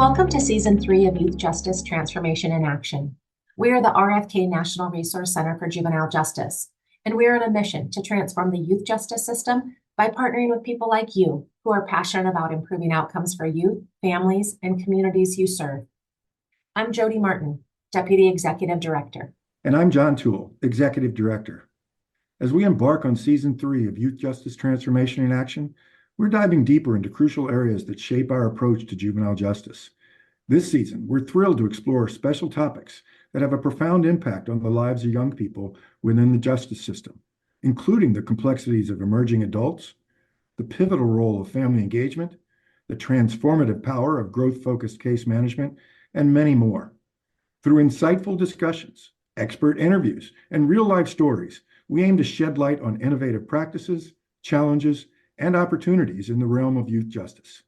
Welcome to Season 3 of Youth Justice Transformation in Action. We are the RFK National Resource Center for Juvenile Justice, and we are on a mission to transform the youth justice system by partnering with people like you who are passionate about improving outcomes for youth, families, and communities you serve. I'm Jody Martin, Deputy Executive Director. And I'm John Tuell, Executive Director. As we embark on Season 3 of Youth Justice Transformation in Action, we're diving deeper into crucial areas that shape our approach to juvenile justice. This season, we're thrilled to explore special topics that have a profound impact on the lives of young people within the justice system, including the complexities of emerging adults, the pivotal role of family engagement, the transformative power of growth-focused case management, and many more. Through insightful discussions, expert interviews, and real-life stories, we aim to shed light on innovative practices, challenges, and opportunities in the realm of youth justice.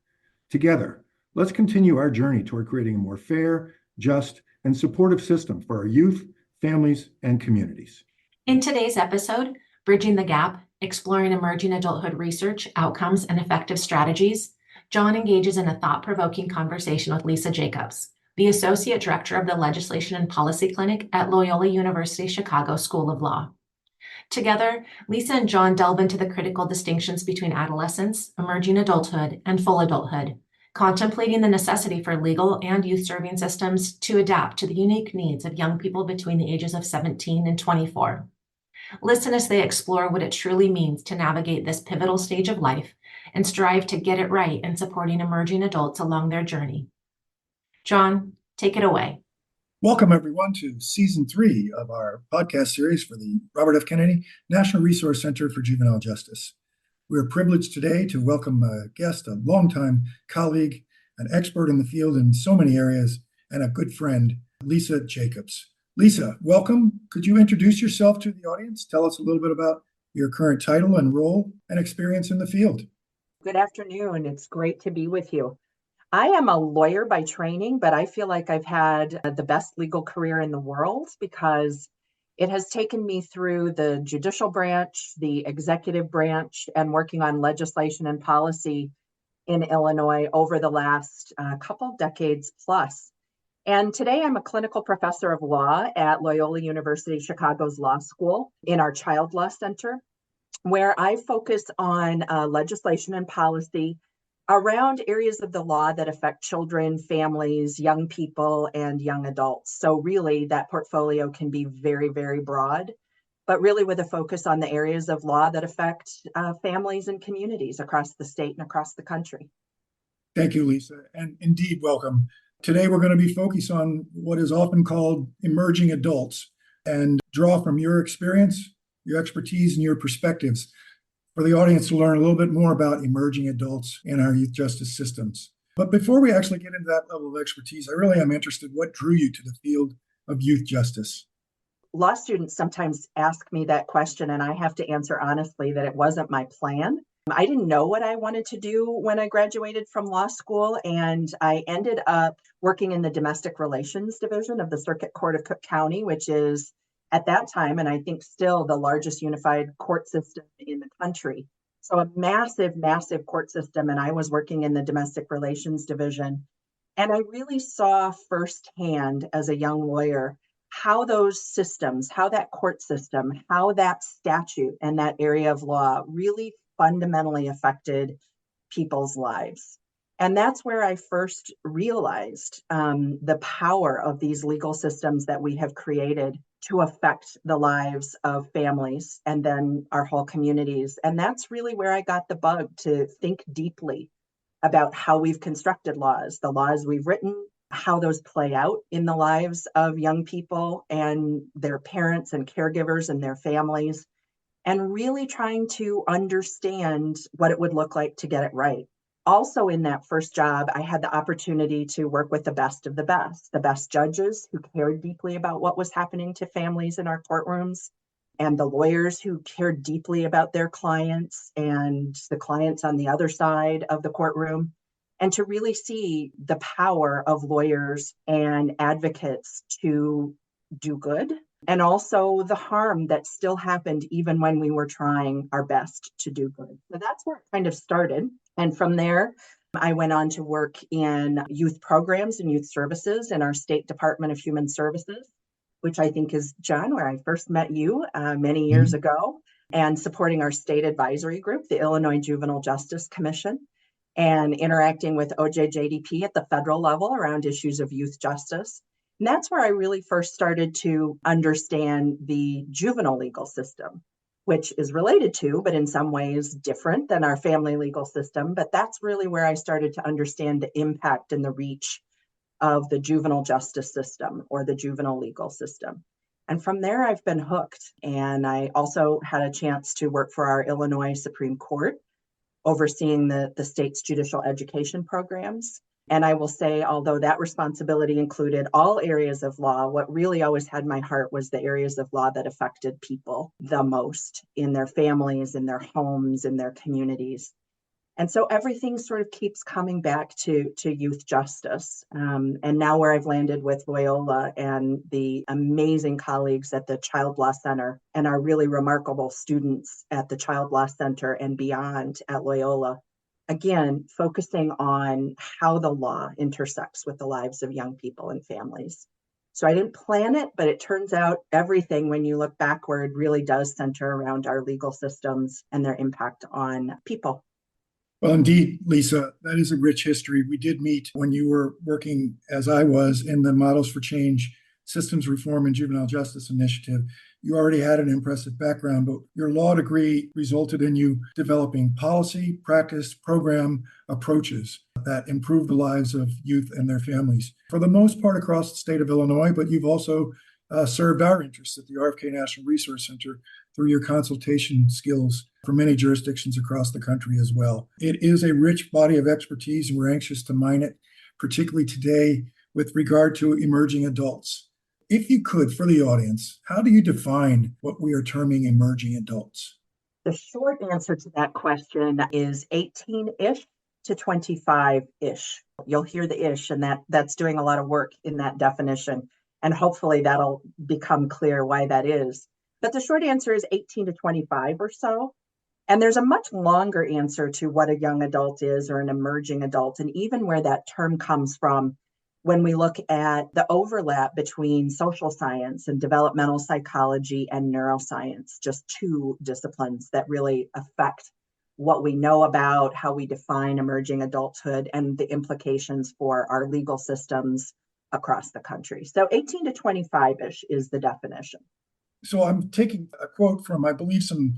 Together, let's continue our journey toward creating a more fair, just, and supportive system for our youth, families, and communities. In today's episode, Bridging the Gap, Exploring Emerging Adulthood Research, Outcomes, and Effective Strategies, John engages in a thought-provoking conversation with Lisa Jacobs, the Associate Director of the Legislation and Policy Clinic at Loyola University Chicago School of Law. Together, Lisa and John delve into the critical distinctions between adolescence, emerging adulthood, and full adulthood, contemplating the necessity for legal and youth-serving systems to adapt to the unique needs of young people between the ages of 17 and 24. Listen as they explore what it truly means to navigate this pivotal stage of life and strive to get it right in supporting emerging adults along their journey. John, take it away. Welcome, everyone, to Season 3 of our podcast series for the Robert F. Kennedy National Resource Center for Juvenile Justice. We are privileged today to welcome a guest, a longtime colleague, an expert in the field in so many areas, and a good friend, Lisa Jacobs. Lisa, welcome. Could you introduce yourself to the audience? Tell us a little bit about your current title and role and experience in the field. Good afternoon. It's great to be with you. I am a lawyer by training, but I feel like I've had the best legal career in the world because it has taken me through the judicial branch, the executive branch, and working on legislation and policy in Illinois over the last couple decades plus. And today I'm a clinical professor of law at Loyola University Chicago's Law School in our Child Law Center, where I focus on legislation and policy around areas of the law that affect children, families, young people, and young adults. So really that portfolio can be very, very broad, but really with a focus on the areas of law that affect families and communities across the state and across the country. Thank you, Lisa, and indeed, welcome. Today we're going to be focused on what is often called emerging adults and draw from your experience, your expertise, and your perspectives for the audience to learn a little bit more about emerging adults in our youth justice systems. But before we actually get into that level of expertise, I really am interested, what drew you to the field of youth justice? Law students sometimes ask me that question, and I have to answer honestly that it wasn't my plan. I didn't know what I wanted to do when I graduated from law school, and I ended up working in the domestic relations division of the Circuit Court of Cook County, which is at that time, and I think still, the largest unified court system in the country. So a massive, massive court system, and I was working in the domestic relations division. And I really saw firsthand as a young lawyer how those systems, how that court system, how that statute and that area of law really fundamentally affected people's lives. And that's where I first realized the power of these legal systems that we have created to affect the lives of families and then our whole communities. And that's really where I got the bug to think deeply about how we've constructed laws, the laws we've written, how those play out in the lives of young people and their parents and caregivers and their families, and really trying to understand what it would look like to get it right. Also in that first job, I had the opportunity to work with the best of the best judges who cared deeply about what was happening to families in our courtrooms, and the lawyers who cared deeply about their clients and the clients on the other side of the courtroom, and to really see the power of lawyers and advocates to do good, and also the harm that still happened even when we were trying our best to do good. So that's where it kind of started. And from there, I went on to work in youth programs and youth services in our State Department of Human Services, which I think is, John, where I first met you many years ago, and supporting our state advisory group, the Illinois Juvenile Justice Commission, and interacting with OJJDP at the federal level around issues of youth justice. And that's where I really first started to understand the juvenile legal system, which is related to, but in some ways different than our family legal system. But that's really where I started to understand the impact and the reach of the juvenile justice system or the juvenile legal system. And from there, I've been hooked. And I also had a chance to work for our Illinois Supreme Court, overseeing the state's judicial education programs. And I will say, although that responsibility included all areas of law, what really always had my heart was the areas of law that affected people the most in their families, in their homes, in their communities. And so everything sort of keeps coming back to youth justice. And now where I've landed with Loyola and the amazing colleagues at the Child Law Center and our really remarkable students at the Child Law Center and beyond at Loyola, again, focusing on how the law intersects with the lives of young people and families. So I didn't plan it, but it turns out everything, when you look backward, really does center around our legal systems and their impact on people. Well, indeed, Lisa, that is a rich history. We did meet when you were working, as I was, in the Models for Change Systems Reform and Juvenile Justice Initiative. You already had an impressive background, but your law degree resulted in you developing policy, practice, program approaches that improve the lives of youth and their families, for the most part across the state of Illinois, but you've also served our interests at the RFK National Resource Center through your consultation skills for many jurisdictions across the country as well. It is a rich body of expertise, and we're anxious to mine it, particularly today with regard to emerging adults. If you could, for the audience, how do you define what we are terming emerging adults? The short answer to that question is 18-ish to 25-ish. You'll hear the ish, and that's doing a lot of work in that definition. And hopefully that'll become clear why that is. But the short answer is 18 to 25 or so. And there's a much longer answer to what a young adult is or an emerging adult, and even where that term comes from when we look at the overlap between social science and developmental psychology and neuroscience, just two disciplines that really affect what we know about how we define emerging adulthood and the implications for our legal systems across the country. So 18 to 25-ish is the definition. So I'm taking a quote from, I believe, some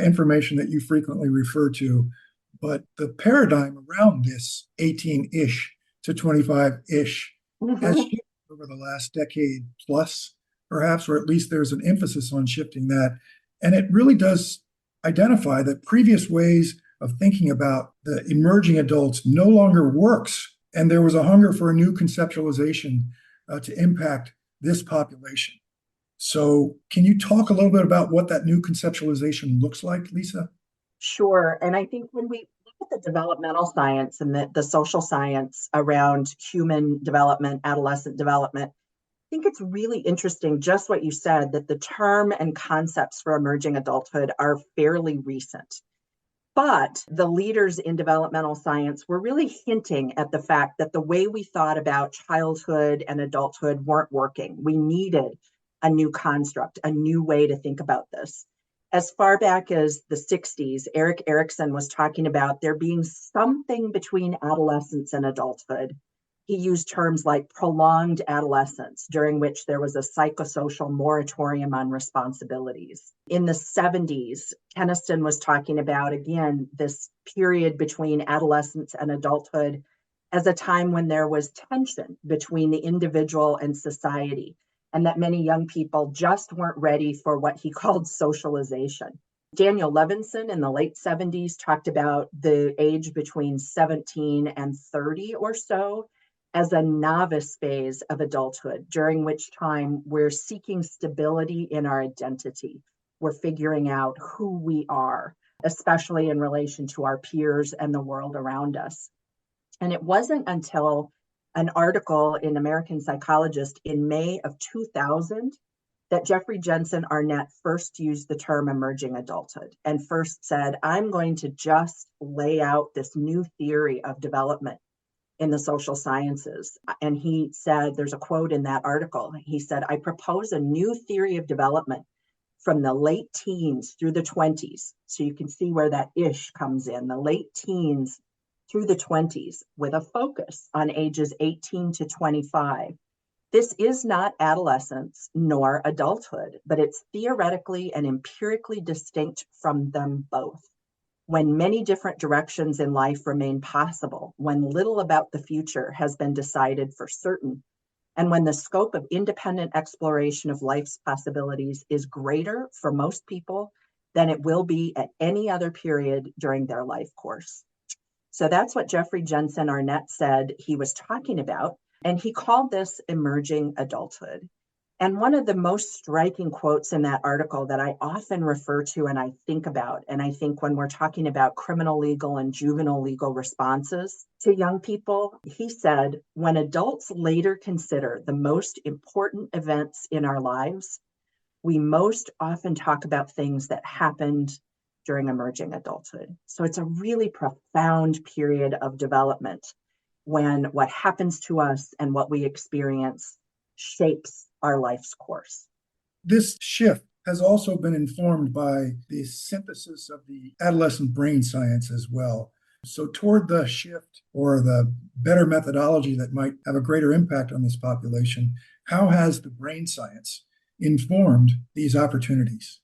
information that you frequently refer to, but the paradigm around this 18-ish to 25-ish has shifted over the last decade plus, perhaps, or at least there's an emphasis on shifting that. And it really does identify that previous ways of thinking about the emerging adults no longer works. And there was a hunger for a new conceptualization to impact this population. So can you talk a little bit about what that new conceptualization looks like, Lisa? Sure. And I think when we look at the developmental science and the social science around human development, adolescent development, I think it's really interesting, just what you said, that the term and concepts for emerging adulthood are fairly recent. But the leaders in developmental science were really hinting at the fact that the way we thought about childhood and adulthood weren't working. We needed a new construct, a new way to think about this. As far back as the 60s, Erik Erikson was talking about there being something between adolescence and adulthood. He used terms like prolonged adolescence, during which there was a psychosocial moratorium on responsibilities. In the 70s, Keniston was talking about, again, this period between adolescence and adulthood as a time when there was tension between the individual and society, and that many young people just weren't ready for what he called socialization. Daniel Levinson in the late 70s talked about the age between 17 and 30 or so as a novice phase of adulthood, during which time we're seeking stability in our identity. We're figuring out who we are, especially in relation to our peers and the world around us. And it wasn't until an article in American Psychologist in May of 2000 that Jeffrey Jensen Arnett first used the term emerging adulthood and first said, I'm going to just lay out this new theory of development in the social sciences. And he said, there's a quote in that article. He said, I propose a new theory of development from the late teens through the 20s. So you can see where that ish comes in, the late teens through the 20s, with a focus on ages 18 to 25. This is not adolescence nor adulthood, but it's theoretically and empirically distinct from them both. When many different directions in life remain possible, when little about the future has been decided for certain, and when the scope of independent exploration of life's possibilities is greater for most people than it will be at any other period during their life course. So that's what Jeffrey Jensen Arnett said he was talking about. And he called this emerging adulthood. And one of the most striking quotes in that article that I often refer to and I think about, and I think when we're talking about criminal legal and juvenile legal responses to young people, he said, when adults later consider the most important events in our lives, we most often talk about things that happened during emerging adulthood. So it's a really profound period of development when what happens to us and what we experience shapes our life's course. This shift has also been informed by the synthesis of the adolescent brain science as well. So toward the shift or the better methodology that might have a greater impact on this population, how has the brain science informed these opportunities?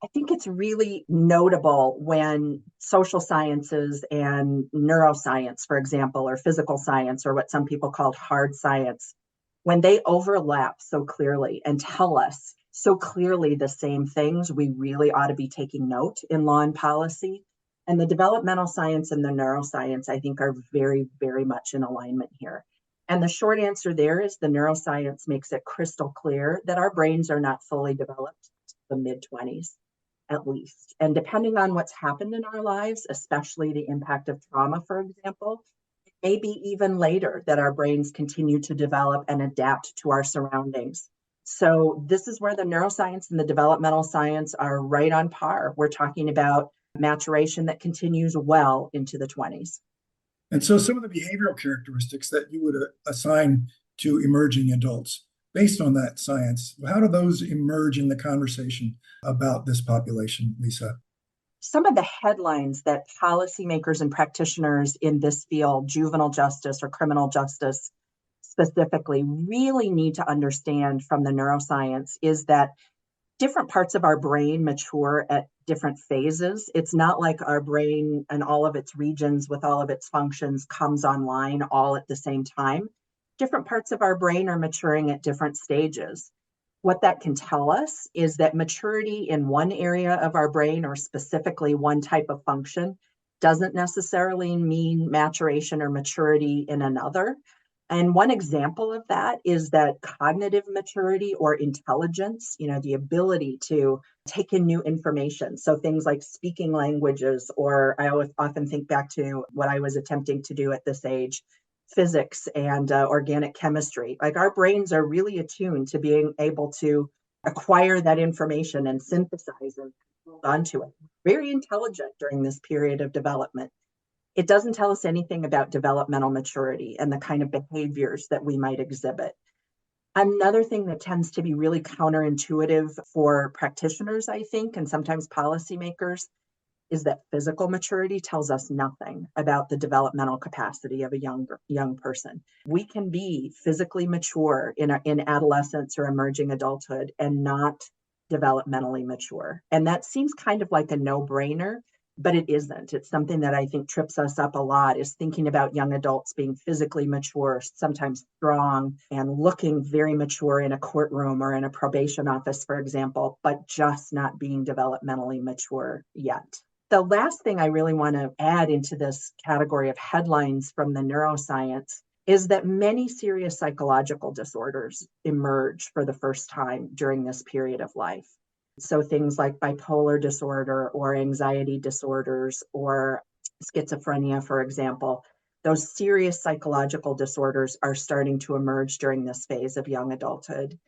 I think it's really notable when social sciences and neuroscience, for example, or physical science, or what some people call hard science, when they overlap so clearly and tell us so clearly the same things, we really ought to be taking note in law and policy. And the developmental science and the neuroscience, I think, are very, very much in alignment here. And the short answer there is the neuroscience makes it crystal clear that our brains are not fully developed the mid-20s. At least. And depending on what's happened in our lives, especially the impact of trauma, for example, it may be even later that our brains continue to develop and adapt to our surroundings. So this is where the neuroscience and the developmental science are right on par. We're talking about maturation that continues well into the 20s. And so some of the behavioral characteristics that you would assign to emerging adults based on that science, how do those emerge in the conversation about this population, Lisa? Some of the headlines that policymakers and practitioners in this field, juvenile justice or criminal justice specifically, really need to understand from the neuroscience is that different parts of our brain mature at different phases. It's not like our brain and all of its regions with all of its functions comes online all at the same time. Different parts of our brain are maturing at different stages. What that can tell us is that maturity in one area of our brain, or specifically one type of function, doesn't necessarily mean maturation or maturity in another. And one example of that is that cognitive maturity or intelligence, the ability to take in new information. So things like speaking languages, or I always often think back to what I was attempting to do at this age, physics and organic chemistry. Like our brains are really attuned to being able to acquire that information and synthesize and hold on to it. Very intelligent during this period of development. It doesn't tell us anything about developmental maturity and the kind of behaviors that we might exhibit. Another thing that tends to be really counterintuitive for practitioners, I think, and sometimes policymakers, is that physical maturity tells us nothing about the developmental capacity of a young person. We can be physically mature in adolescence or emerging adulthood and not developmentally mature. And that seems kind of like a no-brainer, but it isn't. It's something that I think trips us up a lot, is thinking about young adults being physically mature, sometimes strong and looking very mature in a courtroom or in a probation office, for example, but just not being developmentally mature yet. The last thing I really want to add into this category of headlines from the neuroscience is that many serious psychological disorders emerge for the first time during this period of life. So things like bipolar disorder or anxiety disorders or schizophrenia, for example, those serious psychological disorders are starting to emerge during this phase of young adulthood.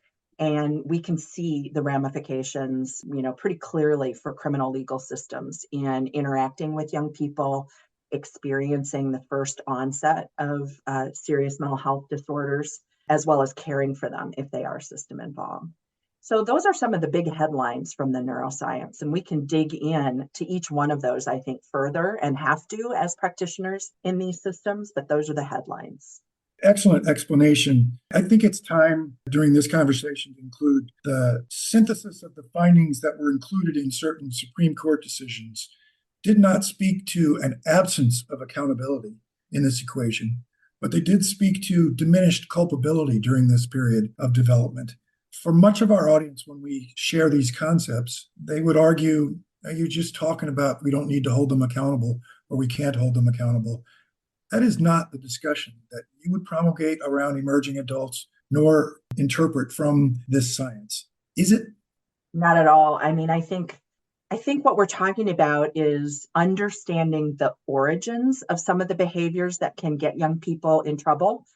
And we can see the ramifications, pretty clearly for criminal legal systems in interacting with young people, experiencing the first onset of serious mental health disorders, as well as caring for them if they are system involved. So those are some of the big headlines from the neuroscience, and we can dig in to each one of those, I think, further and have to as practitioners in these systems, but those are the headlines. Excellent explanation. I think it's time during this conversation to include the synthesis of the findings that were included in certain Supreme Court decisions did not speak to an absence of accountability in this equation, but they did speak to diminished culpability during this period of development. For much of our audience, when we share these concepts, they would argue, you're just talking about we don't need to hold them accountable or we can't hold them accountable. That is not the discussion that you would promulgate around emerging adults, nor interpret from this science. Is it? Not at all. I mean, I think what we're talking about is understanding the origins of some of the behaviors that can get young people in trouble.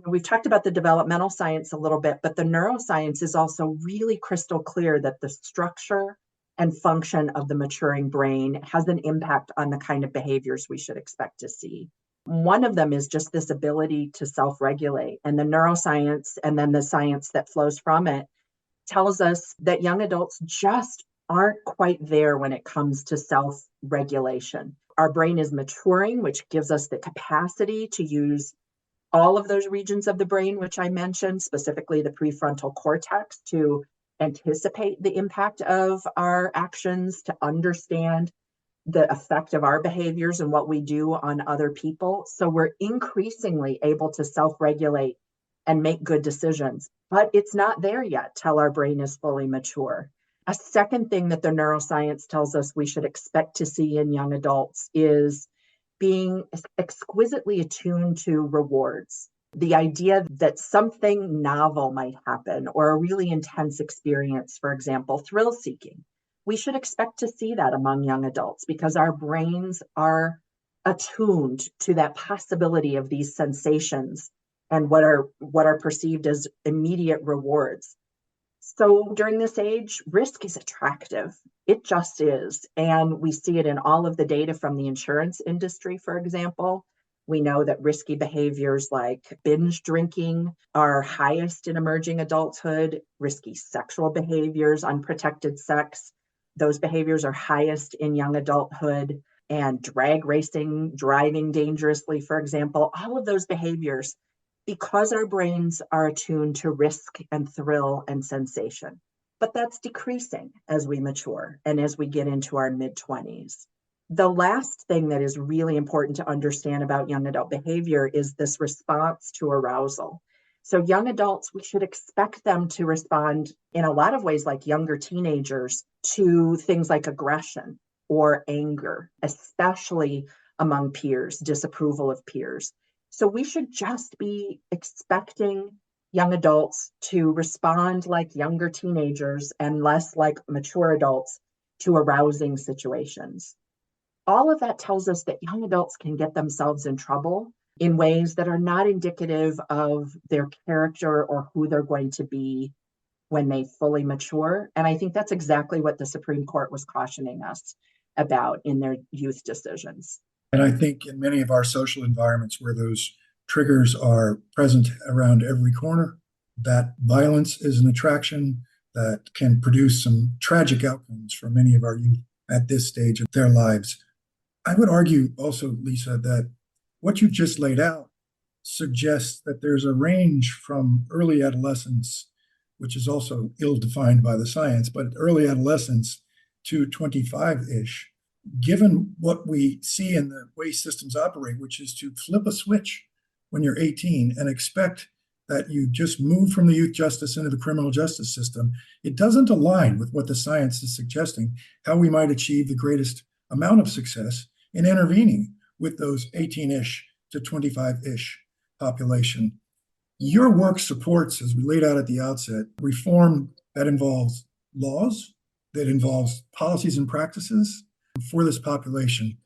We've talked about the developmental science a little bit, but the neuroscience is also really crystal clear that the structure and function of the maturing brain has an impact on the kind of behaviors we should expect to see. One of them is just this ability to self-regulate, and the neuroscience and then the science that flows from it tells us that young adults just aren't quite there when it comes to self-regulation. Our brain is maturing, which gives us the capacity to use all of those regions of the brain, which I mentioned, specifically the prefrontal cortex, to anticipate the impact of our actions, to understand the effect of our behaviors and what we do on other people. So we're increasingly able to self-regulate and make good decisions, but it's not there yet till our brain is fully mature. A second thing that the neuroscience tells us we should expect to see in young adults is being exquisitely attuned to rewards. The idea that something novel might happen or a really intense experience, for example, thrill seeking. We should expect to see that among young adults because our brains are attuned to that possibility of these sensations and what are perceived as immediate rewards. So during this age, risk is attractive. It just is. And we see it in all of the data from the insurance industry, for example. We know that risky behaviors like binge drinking are highest in emerging adulthood, risky sexual behaviors, unprotected sex. Those behaviors are highest in young adulthood, and drag racing, driving dangerously, for example, all of those behaviors, because our brains are attuned to risk and thrill and sensation. But that's decreasing as we mature and as we get into our mid-20s. The last thing that is really important to understand about young adult behavior is this response to arousal. So young adults, we should expect them to respond in a lot of ways like younger teenagers to things like aggression or anger, especially among peers, disapproval of peers. So we should just be expecting young adults to respond like younger teenagers and less like mature adults to arousing situations. All of that tells us that young adults can get themselves in trouble in ways that are not indicative of their character or who they're going to be when they fully mature. And I think that's exactly what the Supreme Court was cautioning us about in their youth decisions. And I think in many of our social environments where those triggers are present around every corner, that violence is an attraction that can produce some tragic outcomes for many of our youth at this stage of their lives. I would argue also, Lisa, that what you've just laid out suggests that there's a range from early adolescence, which is also ill-defined by the science, but early adolescence to 25-ish, given what we see in the way systems operate, which is to flip a switch when you're 18 and expect that you just move from the youth justice into the criminal justice system. It doesn't align with what the science is suggesting, how we might achieve the greatest amount of success in intervening with those 18-ish to 25-ish population. Your work supports, as we laid out at the outset, reform that involves laws, that involves policies and practices for this population.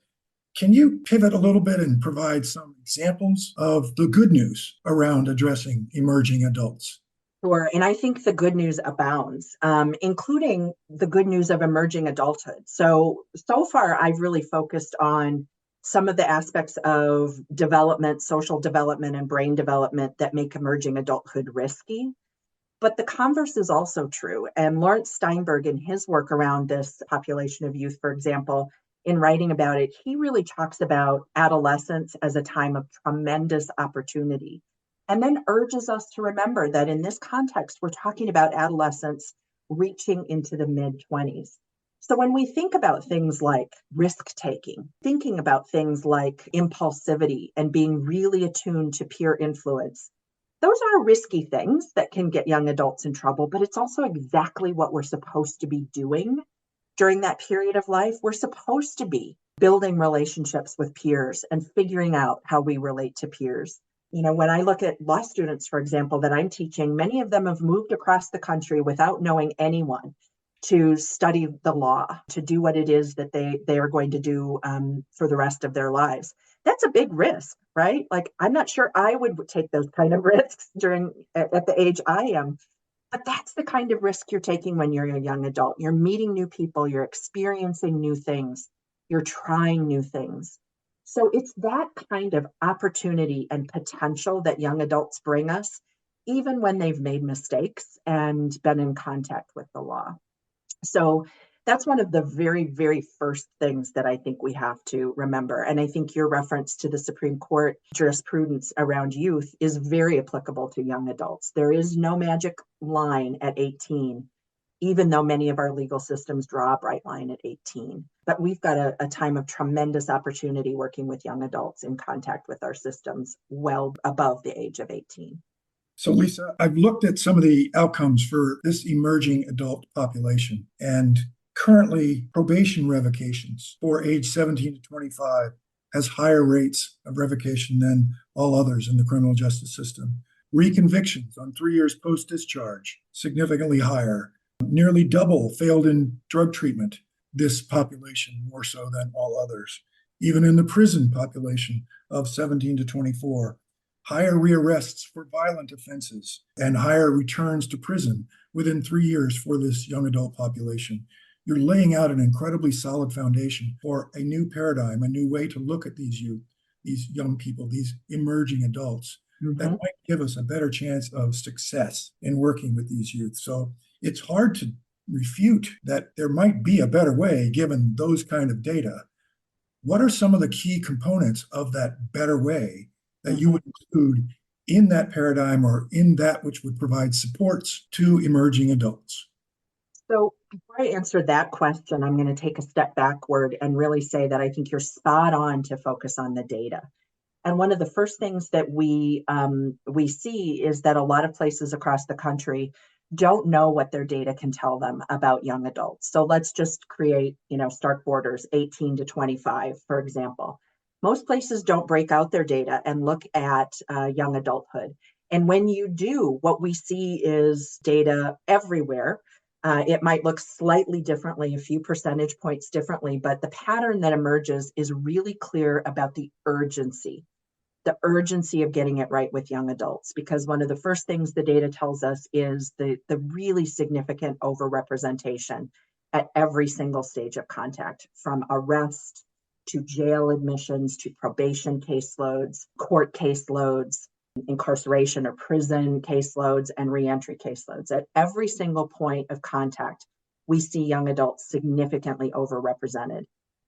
Can you pivot a little bit and provide some examples of the good news around addressing emerging adults? Sure. And I think the good news abounds, including the good news of emerging adulthood. So far, I've really focused on some of the aspects of development, social development, and brain development that make emerging adulthood risky. But the converse is also true. And Lawrence Steinberg, in his work around this population of youth, for example, in writing about it, he really talks about adolescence as a time of tremendous opportunity, and then urges us to remember that in this context, we're talking about adolescence reaching into the mid 20s. So when we think about things like risk taking, thinking about things like impulsivity and being really attuned to peer influence, those are risky things that can get young adults in trouble, but it's also exactly what we're supposed to be doing during that period of life. We're supposed to be building relationships with peers and figuring out how we relate to peers. When I look at law students, for example, that I'm teaching, many of them have moved across the country without knowing anyone to study the law, to do what it is that they are going to do for the rest of their lives. That's a big risk, right? Like, I'm not sure I would take those kind of risks at the age I am. But that's the kind of risk you're taking when you're a young adult. You're meeting new people, you're experiencing new things, you're trying new things. So it's that kind of opportunity and potential that young adults bring us, even when they've made mistakes and been in contact with the law. So that's one of the very, very first things that I think we have to remember. And I think your reference to the Supreme Court jurisprudence around youth is very applicable to young adults. There is no magic line at 18, even though many of our legal systems draw a bright line at 18. But we've got a time of tremendous opportunity working with young adults in contact with our systems well above the age of 18. So, Lisa, I've looked at some of the outcomes for this emerging adult population, and currently probation revocations for age 17 to 25 has higher rates of revocation than all others in the criminal justice system. Reconvictions on 3 years post-discharge, significantly higher. Nearly double failed in drug treatment, this population more so than all others. Even in the prison population of 17 to 24, higher rearrests for violent offenses and higher returns to prison within 3 years for this young adult population. You're laying out an incredibly solid foundation for a new paradigm, a new way to look at these youth, these young people, these emerging adults that might give us a better chance of success in working with these youth. So it's hard to refute that there might be a better way given those kind of data. What are some of the key components of that better way that you would include in that paradigm or in that which would provide supports to emerging adults? So before I answer that question, I'm going to take a step backward and really say that I think you're spot on to focus on the data. And one of the first things that we see is that a lot of places across the country don't know what their data can tell them about young adults. So let's just create, stark borders, 18 to 25, for example. Most places don't break out their data and look at young adulthood. And when you do, what we see is data everywhere. It might look slightly differently, a few percentage points differently, but the pattern that emerges is really clear about the urgency of getting it right with young adults. Because one of the first things the data tells us is the really significant overrepresentation at every single stage of contact, from arrest to jail admissions to probation caseloads, court caseloads, incarceration or prison caseloads, and reentry caseloads. At every single point of contact, we see young adults significantly overrepresented,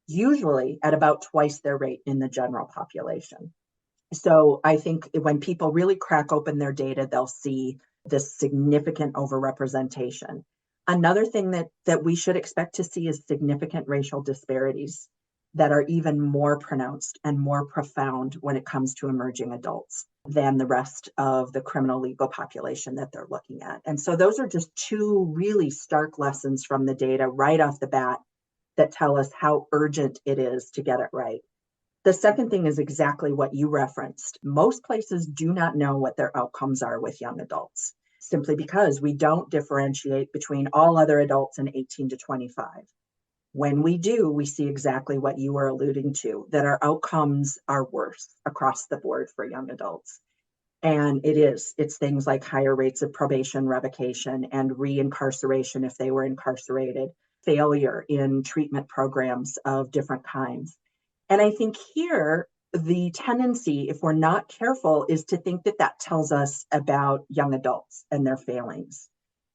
usually at about twice their rate in the general population. So I think when people really crack open their data, they'll see this significant overrepresentation. Another thing that we should expect to see is significant racial disparities that are even more pronounced and more profound when it comes to emerging adults than the rest of the criminal legal population that they're looking at. And so those are just two really stark lessons from the data right off the bat that tell us how urgent it is to get it right. The second thing is exactly what you referenced. Most places do not know what their outcomes are with young adults, simply because we don't differentiate between all other adults in 18 to 25. When we do, we see exactly what you were alluding to, that our outcomes are worse across the board for young adults. And it's things like higher rates of probation revocation and reincarceration if they were incarcerated, failure in treatment programs of different kinds. And I think here, the tendency, if we're not careful, is to think that that tells us about young adults and their failings.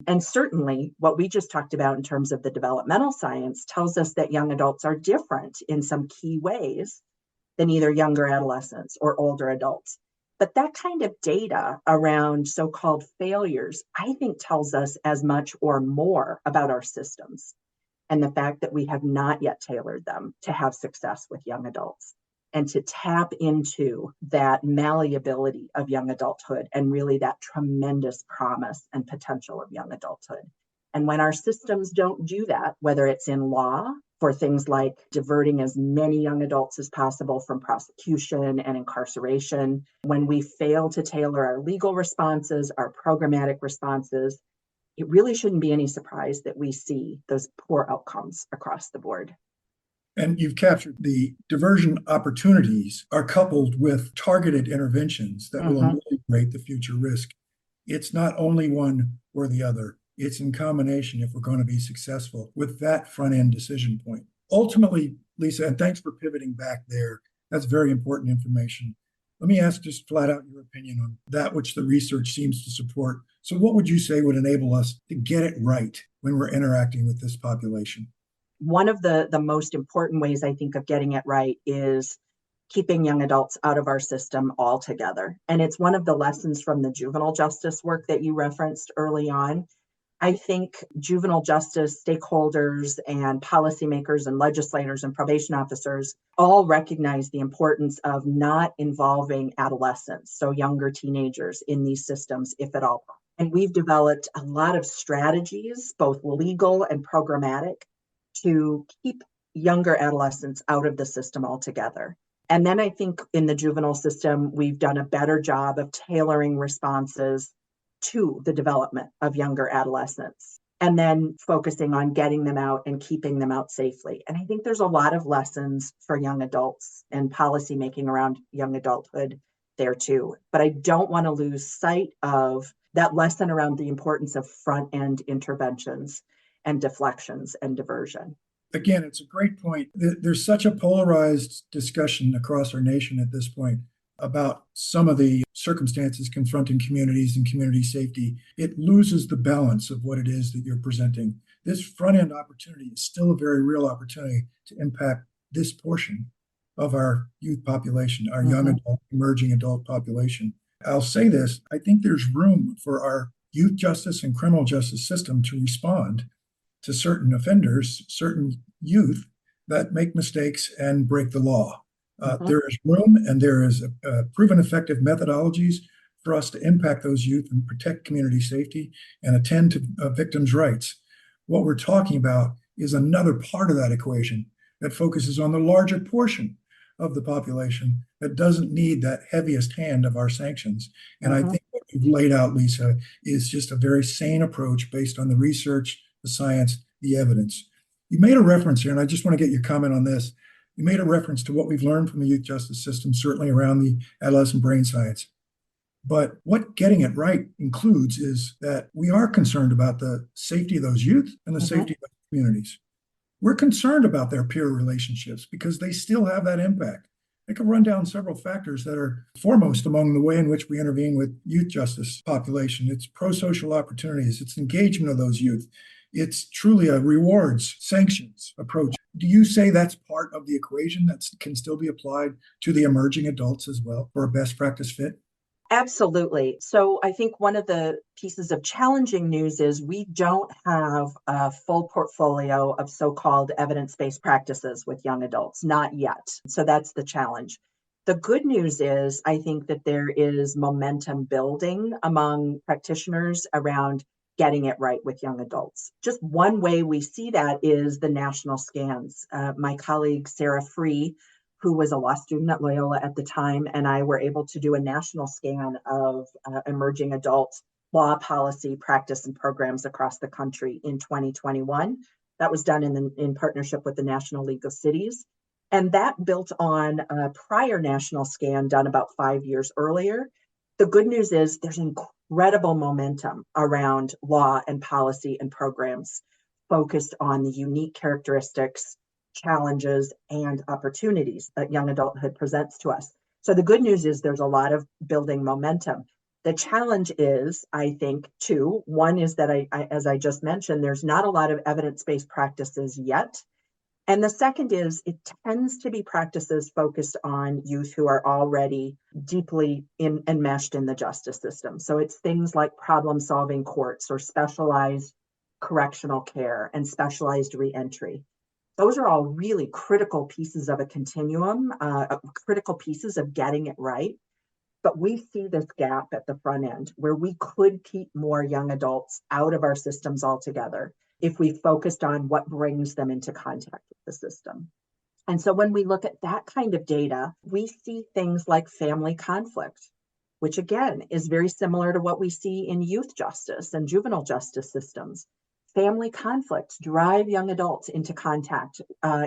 And certainly what we just talked about in terms of the developmental science tells us that young adults are different in some key ways than either younger adolescents or older adults. But that kind of data around so-called failures, I think, tells us as much or more about our systems and the fact that we have not yet tailored them to have success with young adults and to tap into that malleability of young adulthood and really that tremendous promise and potential of young adulthood. And when our systems don't do that, whether it's in law for things like diverting as many young adults as possible from prosecution and incarceration, when we fail to tailor our legal responses, our programmatic responses, it really shouldn't be any surprise that we see those poor outcomes across the board. And you've captured the diversion opportunities are coupled with targeted interventions that will ameliorate the future risk. It's not only one or the other. It's in combination if we're going to be successful with that front-end decision point. Ultimately, Lisa, and thanks for pivoting back there. That's very important information. Let me ask just flat out your opinion on that which the research seems to support. So what would you say would enable us to get it right when we're interacting with this population? One of the most important ways I think of getting it right is keeping young adults out of our system altogether. And it's one of the lessons from the juvenile justice work that you referenced early on. I think juvenile justice stakeholders and policymakers and legislators and probation officers all recognize the importance of not involving adolescents, so younger teenagers, in these systems, if at all. And we've developed a lot of strategies, both legal and programmatic, to keep younger adolescents out of the system altogether. And then I think in the juvenile system, we've done a better job of tailoring responses to the development of younger adolescents, and then focusing on getting them out and keeping them out safely. And I think there's a lot of lessons for young adults and policymaking around young adulthood there too. But I don't want to lose sight of that lesson around the importance of front-end interventions and deflections and diversion. Again, it's a great point. There's such a polarized discussion across our nation at this point about some of the circumstances confronting communities and community safety. It loses the balance of what it is that you're presenting. This front-end opportunity is still a very real opportunity to impact this portion of our youth population, our young adult, emerging adult population. I'll say this, I think there's room for our youth justice and criminal justice system to respond to certain offenders, certain youth that make mistakes and break the law. There is room and there is proven effective methodologies for us to impact those youth and protect community safety and attend to victims' rights. What we're talking about is another part of that equation that focuses on the larger portion of the population that doesn't need that heaviest hand of our sanctions. And I think what you've laid out, Lisa, is just a very sane approach based on the research, the science, the evidence. You made a reference here, and I just want to get your comment on this. You made a reference to what we've learned from the youth justice system, certainly around the adolescent brain science. But what getting it right includes is that we are concerned about the safety of those youth and the safety of those communities. We're concerned about their peer relationships because they still have that impact. I can run down several factors that are foremost among the way in which we intervene with youth justice population. It's pro-social opportunities, it's engagement of those youth. It's truly a rewards, sanctions approach. Do you say that's part of the equation that can still be applied to the emerging adults as well for a best practice fit? Absolutely. So I think one of the pieces of challenging news is we don't have a full portfolio of so-called evidence-based practices with young adults, not yet. So that's the challenge. The good news is I think that there is momentum building among practitioners around getting it right with young adults. Just one way we see that is the national scans. My colleague, Sarah Free, who was a law student at Loyola at the time, and I were able to do a national scan of emerging adult law policy, practice, and programs across the country in 2021. That was done in partnership with the National League of Cities. And that built on a prior national scan done about 5 years earlier The good news is there's incredible momentum around law and policy and programs focused on the unique characteristics, challenges, and opportunities that young adulthood presents to us. So the good news is there's a lot of building momentum. The challenge is, I think, two. One is that as I just mentioned, there's not a lot of evidence-based practices yet. And the second is it tends to be practices focused on youth who are already deeply enmeshed in the justice system. So it's things like problem-solving courts or specialized correctional care and specialized reentry. Those are all really critical pieces of a continuum, critical pieces of getting it right. But we see this gap at the front end where we could keep more young adults out of our systems altogether if we focused on what brings them into contact with the system. And so when we look at that kind of data, we see things like family conflict, which again is very similar to what we see in youth justice and juvenile justice systems. Family conflicts drive young adults into contact,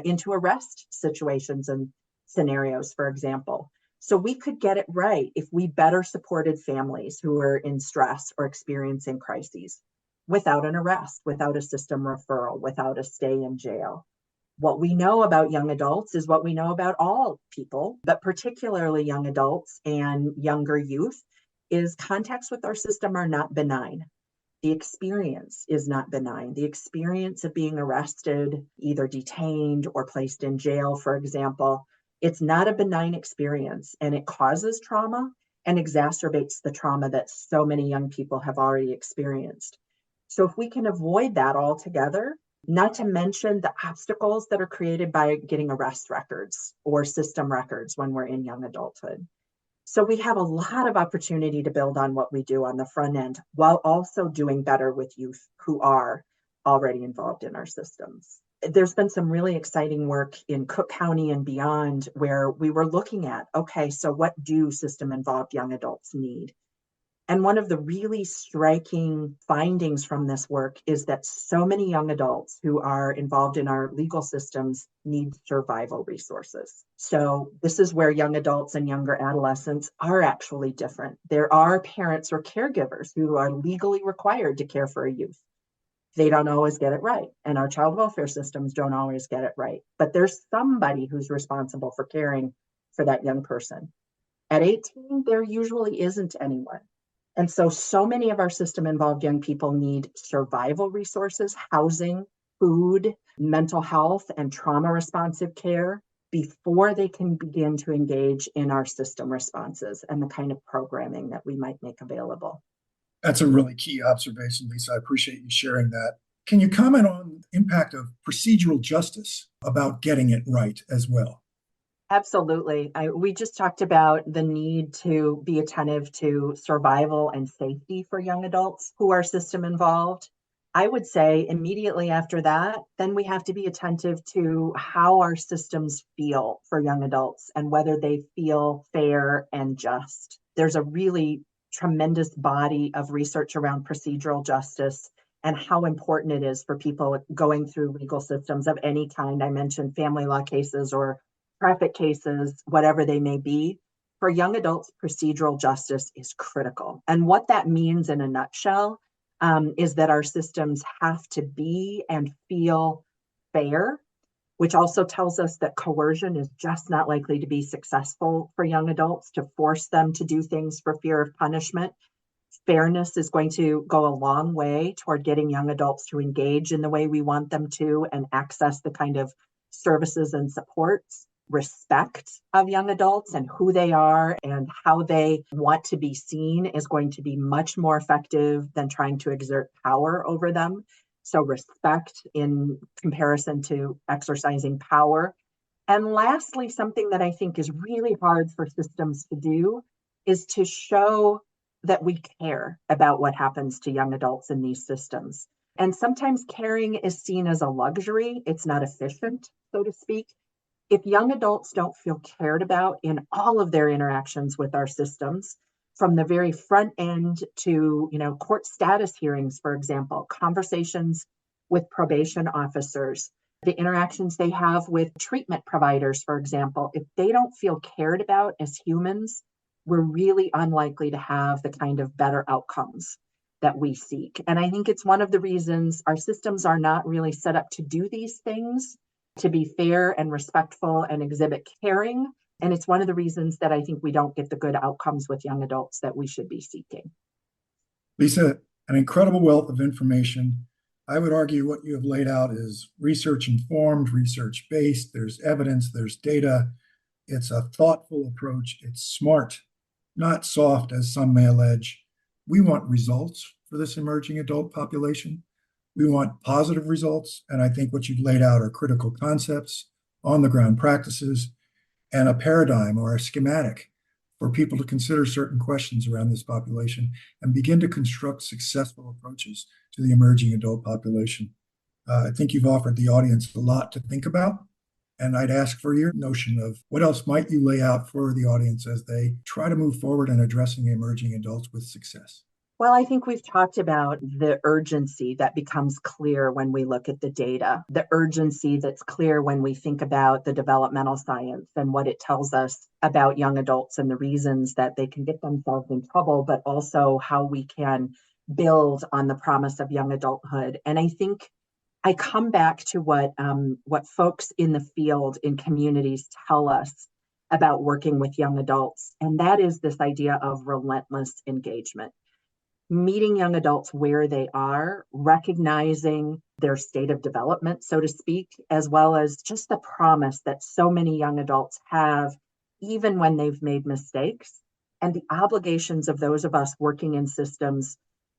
into arrest situations and scenarios, for example. So we could get it right if we better supported families who are in stress or experiencing crises without an arrest, without a system referral, without a stay in jail. What we know about young adults is what we know about all people, but particularly young adults and younger youth, is contacts with our system are not benign. The experience is not benign. The experience of being arrested, either detained or placed in jail, for example, it's not a benign experience, and it causes trauma and exacerbates the trauma that so many young people have already experienced. So if we can avoid that altogether, not to mention the obstacles that are created by getting arrest records or system records when we're in young adulthood. So we have a lot of opportunity to build on what we do on the front end while also doing better with youth who are already involved in our systems. There's been some really exciting work in Cook County and beyond where we were looking at, okay, so what do system-involved young adults need? And one of the really striking findings from this work is that so many young adults who are involved in our legal systems need survival resources. So this is where young adults and younger adolescents are actually different. There are parents or caregivers who are legally required to care for a youth. They don't always get it right, and our child welfare systems don't always get it right. But there's somebody who's responsible for caring for that young person. At 18, there usually isn't anyone. And so many of our system-involved young people need survival resources, housing, food, mental health, and trauma-responsive care before they can begin to engage in our system responses and the kind of programming that we might make available. That's a really key observation, Lisa. I appreciate you sharing that. Can you comment on the impact of procedural justice about getting it right as well? Absolutely. We just talked about the need to be attentive to survival and safety for young adults who are system involved. I would say immediately after that, then we have to be attentive to how our systems feel for young adults and whether they feel fair and just. There's a really tremendous body of research around procedural justice and how important it is for people going through legal systems of any kind. I mentioned family law cases or traffic cases, whatever they may be. For young adults, procedural justice is critical. And what that means in a nutshell is that our systems have to be and feel fair, which also tells us that coercion is just not likely to be successful for young adults to force them to do things for fear of punishment. Fairness is going to go a long way toward getting young adults to engage in the way we want them to and access the kind of services and supports. Respect of young adults and who they are and how they want to be seen is going to be much more effective than trying to exert power over them. So respect in comparison to exercising power. And lastly, something that I think is really hard for systems to do is to show that we care about what happens to young adults in these systems. And sometimes caring is seen as a luxury. It's not efficient, so to speak. If young adults don't feel cared about in all of their interactions with our systems, from the very front end to, court status hearings, for example, conversations with probation officers, the interactions they have with treatment providers, for example, if they don't feel cared about as humans, we're really unlikely to have the kind of better outcomes that we seek. And I think it's one of the reasons our systems are not really set up to do these things, to be fair and respectful and exhibit caring. And it's one of the reasons that I think we don't get the good outcomes with young adults that we should be seeking. Lisa, an incredible wealth of information. I would argue what you have laid out is research informed, research based. There's evidence, there's data. It's a thoughtful approach. It's smart, not soft, as some may allege. We want results for this emerging adult population. We want positive results. And I think what you've laid out are critical concepts, on the ground practices, and a paradigm or a schematic for people to consider certain questions around this population and begin to construct successful approaches to the emerging adult population. I think you've offered the audience a lot to think about. And I'd ask for your notion of what else might you lay out for the audience as they try to move forward in addressing emerging adults with success? Well, I think we've talked about the urgency that becomes clear when we look at the data, the urgency that's clear when we think about the developmental science and what it tells us about young adults and the reasons that they can get themselves in trouble, but also how we can build on the promise of young adulthood. And I think I come back to what folks in the field, in communities, tell us about working with young adults, and that is this idea of relentless engagement. Meeting young adults where they are, recognizing their state of development, so to speak, as well as just the promise that so many young adults have, even when they've made mistakes, and the obligations of those of us working in systems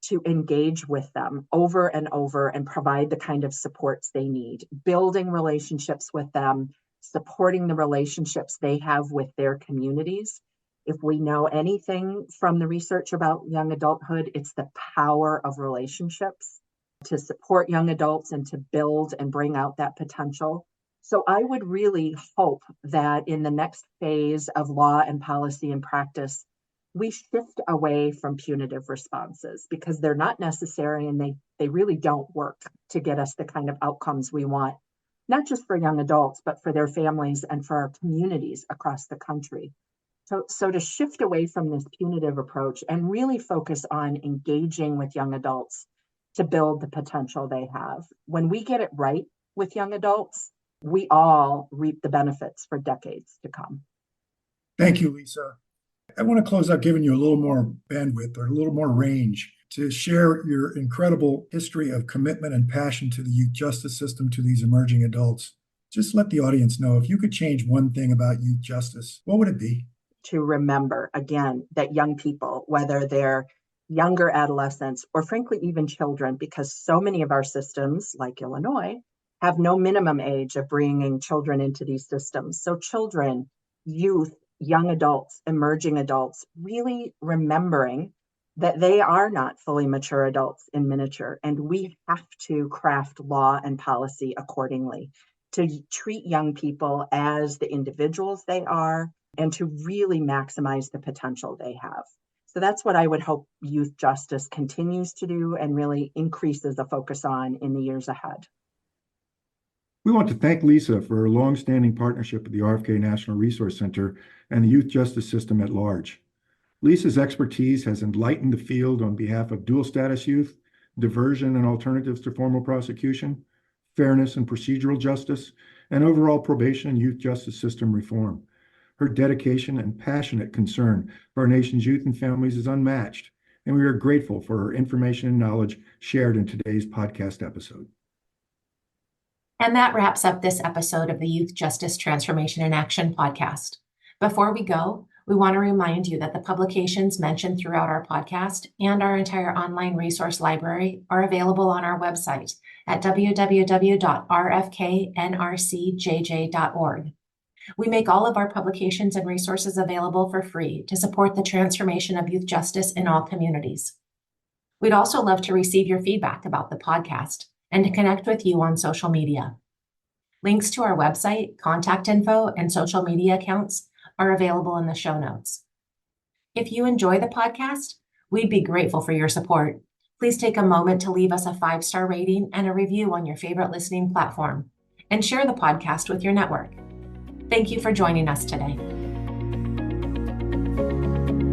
to engage with them over and over and provide the kind of supports they need, building relationships with them, supporting the relationships they have with their communities. If we know anything from the research about young adulthood, it's the power of relationships to support young adults and to build and bring out that potential. So I would really hope that in the next phase of law and policy and practice, we shift away from punitive responses because they're not necessary and they really don't work to get us the kind of outcomes we want, not just for young adults, but for their families and for our communities across the country. So to shift away from this punitive approach and really focus on engaging with young adults to build the potential they have. When we get it right with young adults, we all reap the benefits for decades to come. Thank you, Lisa. I want to close out giving you a little more bandwidth or a little more range to share your incredible history of commitment and passion to the youth justice system, to these emerging adults. Just let the audience know, if you could change one thing about youth justice, what would it be? To remember, again, that young people, whether they're younger adolescents or frankly even children, because so many of our systems, like Illinois, have no minimum age of bringing children into these systems. So children, youth, young adults, emerging adults, really remembering that they are not fully mature adults in miniature, and we have to craft law and policy accordingly to treat young people as the individuals they are and to really maximize the potential they have. So that's what I would hope youth justice continues to do and really increases the focus on in the years ahead. We want to thank Lisa for her longstanding partnership with the RFK National Resource Center and the youth justice system at large. Lisa's expertise has enlightened the field on behalf of dual status youth, diversion and alternatives to formal prosecution, fairness and procedural justice, and overall probation and youth justice system reform. Her dedication and passionate concern for our nation's youth and families is unmatched, and we are grateful for her information and knowledge shared in today's podcast episode. And that wraps up this episode of the Youth Justice Transformation in Action podcast. Before we go, we want to remind you that the publications mentioned throughout our podcast and our entire online resource library are available on our website at www.rfknrcjj.org. We make all of our publications and resources available for free to support the transformation of youth justice in all communities. We'd also love to receive your feedback about the podcast and to connect with you on social media. Links to our website, contact info, and social media accounts are available in the show notes. If you enjoy the podcast, we'd be grateful for your support. Please take a moment to leave us a 5-star rating and a review on your favorite listening platform, and share the podcast with your network. Thank you for joining us today. Bye.